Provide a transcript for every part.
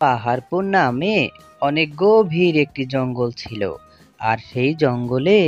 পাহাড়পুর নামে অনেক গভীর একটি জঙ্গল ছিল, আর সেই জঙ্গলে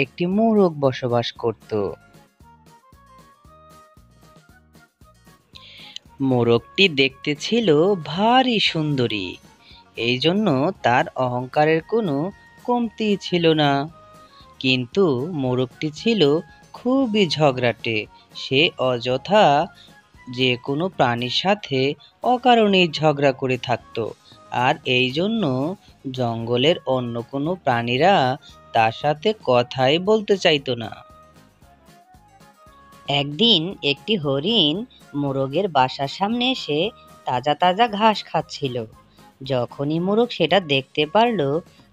একটি মোরগ বসবাস করত। মোরগটি দেখতে ছিল ভারী সুন্দরী, এই জন্য তার অহংকারের কোনো কমতি ছিল না। কিন্তু মোরগটি ছিল খুবই ঝগড়াটে। সে অযথা যে কোনো প্রাণীর সাথে অকারণেই ঝগড়া করে থাকতো, আর এই জন্য জঙ্গলের অন্য কোনো প্রাণীরা তার সাথে কথাই বলতে চাইতো না। একদিন একটি হরিণ মোরগের বাসার সামনে এসে তাজা তাজা ঘাস খাচ্ছিল। যখনই মোরগ সেটা দেখতে পারলো,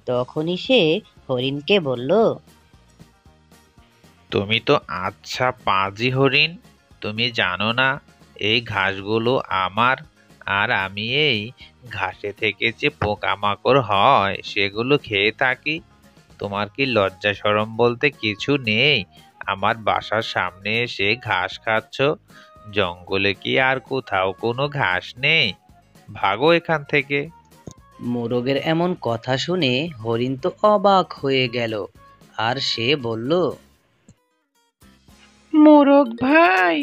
তখনই সে হরিণকে বলল, তুমি তো আচ্ছা পাজি হরিণ, তুমি জানো না এই ঘাসগুলো আমার, আর আমি এই ঘাসে থেকে যে পোকামাকড় হয় সেগুলো খেয়ে থাকি। তোমার কি লজ্জা শরম বলতে কিছু নেই? আমার বাসার সামনে এসে ঘাস খাচ্ছ? জঙ্গলে কি আর কোথাও কোনো ঘাস নেই? ভাগো এখান থেকে। মোরগের এমন কথা শুনে হরিণ তো অবাক হয়ে গেল, আর সে বলল, মোরগ ভাই,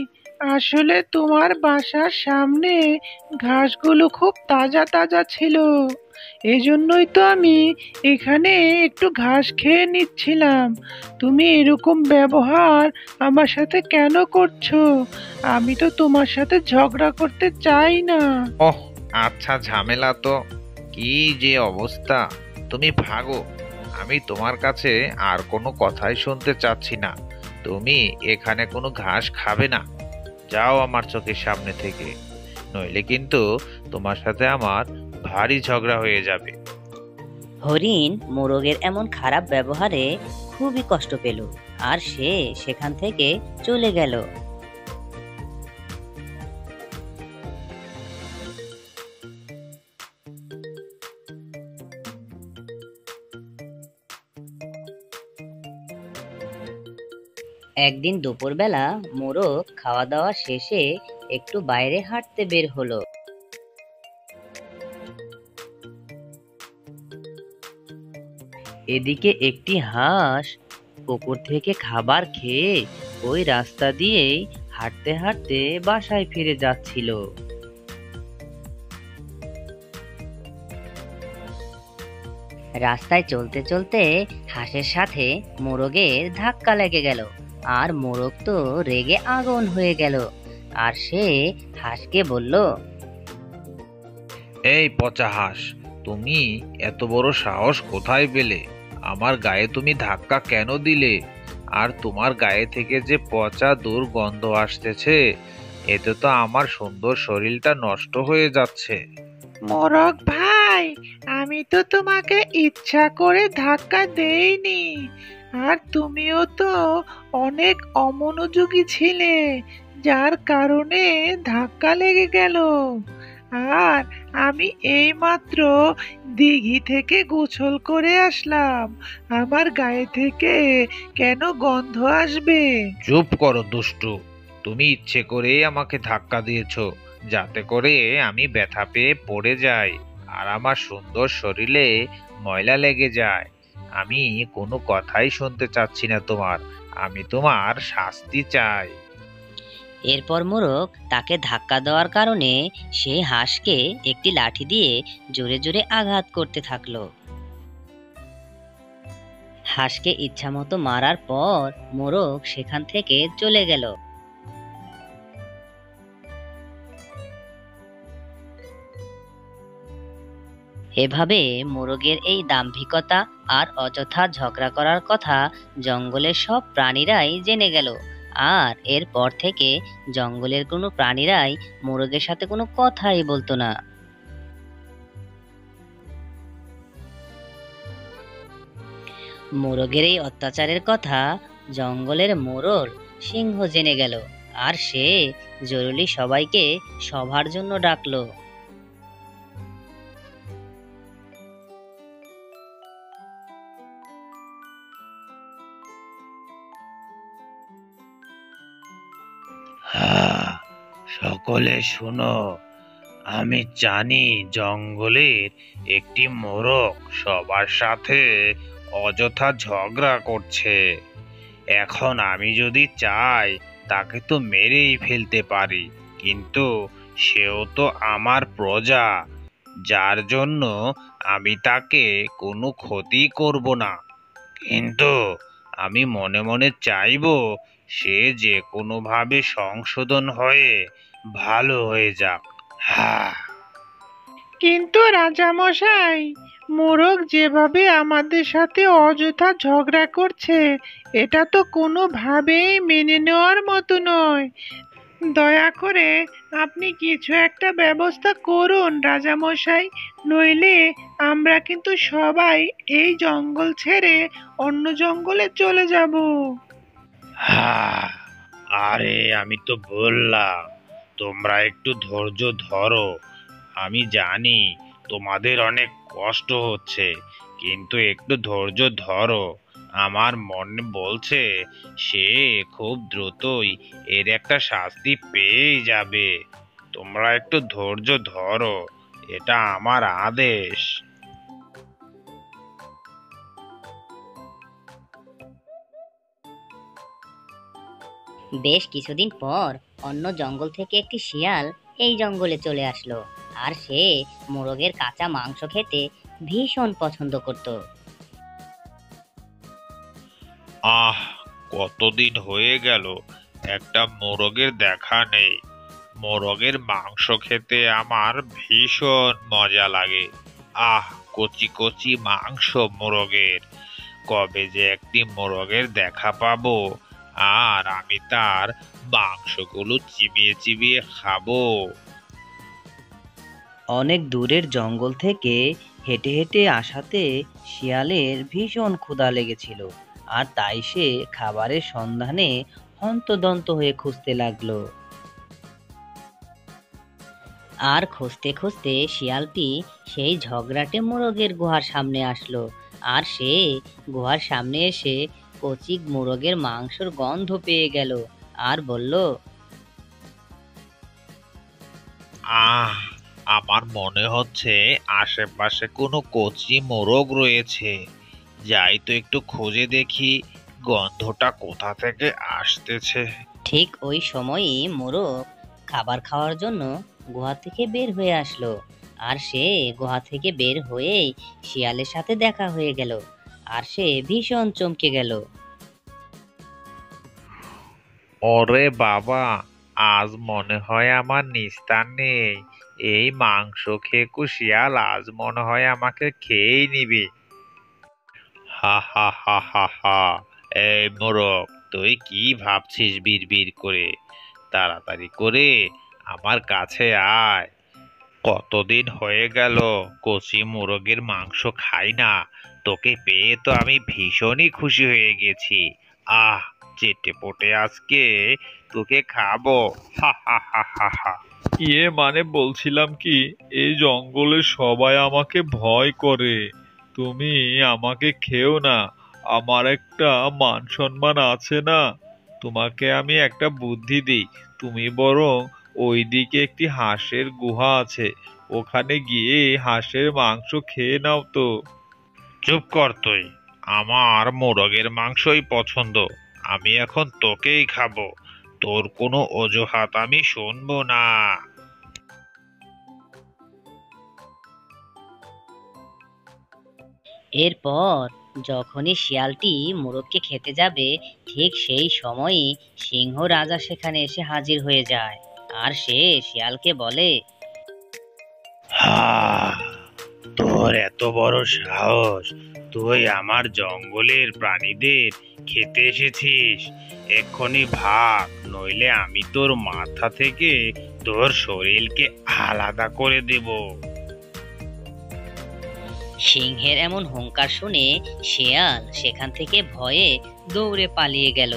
আসলে তোমার বাসার সামনে ঘাসগুলো খুব তাজা তাজা ছিল, এজন্যই তো আমি এখানে একটু ঘাস খেয়ে নিচ্ছিলাম। তুমি এরকম ব্যবহার আমার সাথে কেন করছো? আমি তো তোমার সাথে ঝগড়া করতে চাই না। ওহ, আচ্ছা ঝামেলা তো, কি যে অবস্থা! তুমি ভাগো, আমি তোমার কাছে আর কোনো কথাই শুনতে চাচ্ছি না। তুমি এখানে কোনো ঘাস খাবে না, যাও আমার চোখের সামনে থেকে, নইলে কিন্তু তোমার সাথে আমার ভারী ঝগড়া হয়ে যাবে। হরিণ মোরগের এমন খারাপ ব্যবহারে খুবই কষ্ট পেল, আর সে সেখান থেকে চলে গেল। একদিন দুপুরবেলা মোরগ খাওয়া দাওয়া শেষে একটু বাইরে হাঁটতে বের হলো। এদিকে একটি হাঁস পুকুর থেকে খাবার খেয়ে ওই রাস্তা দিয়েই হাঁটতে হাঁটতে বাসায় ফিরে যাচ্ছিল। রাস্তায় চলতে চলতে হাঁসের সাথে মোরগের ধাক্কা লেগে গেল, আর মোরগ তো রেগে আগুন হয়ে গেল, আর সে হাঁসকে বলল, এই পচা হাঁস, তুমি এত বড় সাহস কোথায় পেলে? আমার গায়ে তুমি ধাক্কা কেন দিলে? আর তোমার গায়ে থেকে যে পচা দুর্গন্ধ আসতেছে, এতে তো আমার সুন্দর শরীরটা নষ্ট হয়ে যাচ্ছে। মোরগ ভাই, আমি তো তোমাকে ইচ্ছা করে ধাক্কা দেইনি, আর তুমিও তো অনেক অমনোযোগী ছিলে, যার কারণে ধাক্কা লেগে গেল। আর আমি এইমাত্র দিঘি থেকে গোসল করে আসলাম, আমার গায়ে থেকে কেন গন্ধ আসবে? চুপ করো দুষ্টু, তুমি ইচ্ছে করেই আমাকে ধাক্কা দিয়েছো, যাতে করে আমি ব্যথা পেয়ে পড়ে যাই আর আমার সুন্দর শরীরে ময়লা লেগে যায়। আমি কোনো কথাই শুনতে চাচ্ছি না তোমার, আমি তোমার শাস্তি চাই। এরপর মোরগ তাকে ধাক্কা দেওয়ার কারণে সে হাঁসকে একটি লাঠি দিয়ে জোরে জোরে আঘাত করতে থাকলো। হাঁসকে ইচ্ছামতো মারার পর মোরগ সেখান থেকে চলে গেল। এভাবে মোরগের এই দাম্ভিকতা আর অযথা ঝগড়া করার কথা জঙ্গলের সব প্রাণীরাই জেনে গেল, আর এরপর থেকে জঙ্গলের কোনো প্রাণীরাই মোরগের সাথে কোনো কথাই বলতো না। মোরগের এই অত্যাচারের কথা জঙ্গলের মোরল সিংহ জেনে গেল, আর সে জরুরি সবাইকে সভার জন্য ডাকলো। হ্যাঁ, সকলে শোনো, আমি জানি জঙ্গলের একটি মোরগ সবার সাথে অযথা ঝগড়া করছে। এখন আমি যদি চাই তাকে তো মেরেই ফেলতে পারি, কিন্তু সেও তো আমার প্রজা, যার জন্য আমি তাকে কোনো ক্ষতি করব না। কিন্তু আমি মনে মনে চাইবো সে যে কোনোভাবে সংশোধন হয়ে ভালো হয়ে যাক। হ্যাঁ। কিন্তু রাজামশাই, মোরগ যেভাবে আমাদের সাথে অযথা ঝগড়া করছে, এটা তো কোনোভাবেই মেনে নেওয়ার মতো নয়। দয়া করে আপনি কিছু একটা ব্যবস্থা করুন রাজামশাই, নইলে আমরা কিন্তু সবাই এই জঙ্গল ছেড়ে অন্য জঙ্গলে চলে যাব। হ্যাঁ, আরে আমি তো বললাম তোমরা একটু ধৈর্য ধরো। আমি জানি তোমাদের অনেক কষ্ট হচ্ছে, কিন্তু একটু ধৈর্য ধরো। আমার মনে বলছে সে খুব দ্রুতই এর একটা শাস্তি পেয়ে যাবে। তোমরা একটু ধৈর্য ধরো, এটা আমার আদেশ। বেশ কিছুদিন পর অন্য জঙ্গল থেকে একটি শিয়াল এই জঙ্গলে চলে আসলো। আর সে মোরগের কাঁচা মাংস খেতে ভীষণ পছন্দ করত। আহ, কতদিন হয়ে গেল একটা মোরগের দেখা নেই। মোরগের মাংস খেতে আমার ভীষণ মজা লাগে। আহ, কচি কচি মাংস মোরগের। কবে যে একটি মোরগের দেখা পাবো আর আমি তার মাংসগুলো চিবিয়ে চিবিয়ে খাবো। অনেক দূরের জঙ্গল থেকে হেঁটে হেঁটে আসাতে শিয়ালের ভীষণ ক্ষুধা লেগেছিল, আর তাই সে খাবারের সন্ধানে হন্তদন্ত হয়ে খুঁজতে লাগলো। আর খুঁজতে খুঁজতে শিয়ালটি সেই ঝগড়াটে মোরগের গুহার সামনে আসলো। আর সে গুহার সামনে এসে কচি মোরগের মাংসর গন্ধ পেয়ে গেল আর বলল, আহ, আমার মনে হচ্ছে আশেপাশে কোনো কচি মোরগ রয়েছে। যাই তো একটু খুঁজে দেখি গন্ধটা কোথা থেকে আসতেছে। ঠিক ওই সময়ই মোরগ খাবার খাওয়ার জন্য গুহা থেকে বের হয়ে আসলো। আর সে গুহা থেকে বের হয়েই শিয়ালের সাথে দেখা হয়ে গেল। আর সে ভীষণ চমকে গেল। ওরে বাবা, আজ মনে হয় আমার নিস্তার নেই। এই মাংস খেয়ে শিয়াল আজ মনে হয় আমাকে খেয়েই নিবে। হা হা হা হা হা। এই মোরগ, তুই কি ভাবছিস বিড়বিড় করে? তাড়াতাড়ি করে আমার কাছে আয়। কতদিন হয়ে গেল কচি মোরগের মাংস খাই না। তোকে পেয়ে তো আমি ভীষণই খুশি হয়ে গেছি। আহ, চেটে পটে আজকে তোকে খাবো। হা হা হা হা হা। মানে বলছিলাম কি, এই জঙ্গলে সবাই আমাকে ভয় করে। তুমি আমাকে খেও না, আমার একটা মান সম্মান আছে না। তোমাকে আমি একটা বুদ্ধি দিই, তুমি বরং ওইদিকে একটি হাঁসের গুহা আছে, ওখানে গিয়ে হাঁসের মাংস খেয়ে নাও তো। চুপ কর তুই। আমার মোরগের মাংসই পছন্দ। আমি এখন তোকেই খাবো। তোর কোনো অজুহাত আমি শুনবো না। এরপর যখনই শিয়ালটি মোরগকে খেতে যাবে, ঠিক সেই সময়ই সিংহ রাজা সেখানে এসে হাজির হয়ে যায়। আর সে শিয়ালকে বলে, হা, তোর এত বড় সাহস! তুই আমার জঙ্গলের প্রাণীদের খেতে এসেছিস? এক্ষুনি ভাগ, নইলে আমি তোর মাথা থেকে তোর শরীরকে আলাদা করে দেব। সিংহের এমন হুংকার শুনে শিয়াল সেখান থেকে ভয়ে দৌড়ে পালিয়ে গেল।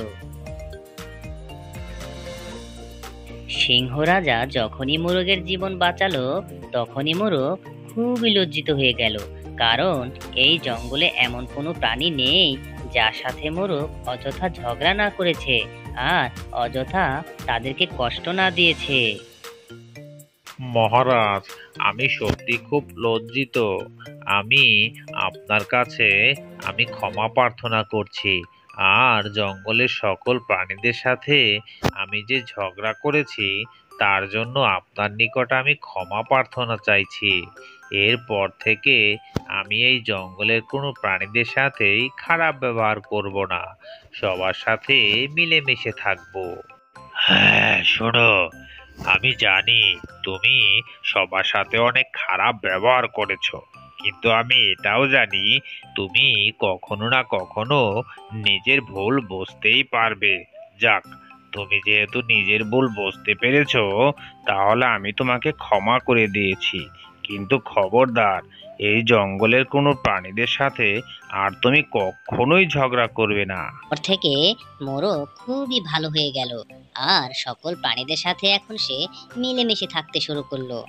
সিংহ রাজা যখনই মোরগের জীবন বাঁচালো, তখনই মোরগ খুবই লজ্জিত হয়ে গেল। কারণ এই জঙ্গলে এমন কোনো প্রাণী নেই যার সাথে মোরগ অযথা ঝগড়া না করেছে আর অযথা তাদেরকে কষ্ট না দিয়েছে। মহারাজ, আমি সত্যি খুব লজ্জিত। আমি আপনার কাছে ক্ষমা প্রার্থনা করছি। আর জঙ্গলের সকল প্রাণীদের সাথে আমি যে ঝগড়া করেছি তার জন্য আপনার নিকট আমি ক্ষমা প্রার্থনা চাইছি। এরপর থেকে আমি এই জঙ্গলের কোনো প্রাণীদের সাথেই খারাপ ব্যবহার করব না, সবার সাথে মিলেমিশে থাকবো। হ্যাঁ, শোনো, আমি জানি তুমি সবার সাথে অনেক খারাপ ব্যবহার করেছো, কিন্তু আমি এটাও জানি তুমি কখনো না কখনো নিজের ভুল বুঝতেই পারবে। যাক, তুমি যেহেতু নিজের ভুল বুঝতে পেরেছো, তাহলে আমি তোমাকে ক্ষমা করে দিয়েছি। কিন্তু খবরদার, এই জঙ্গলের কোনো প্রাণীদের সাথে আর তুমি কখনোই ঝগড়া করবে না। ওর থেকে মোরগ খুবই ভালো হয়ে গেল আর সকল প্রাণীদের সাথে এখন সে মিলেমিশে থাকতে শুরু করলো।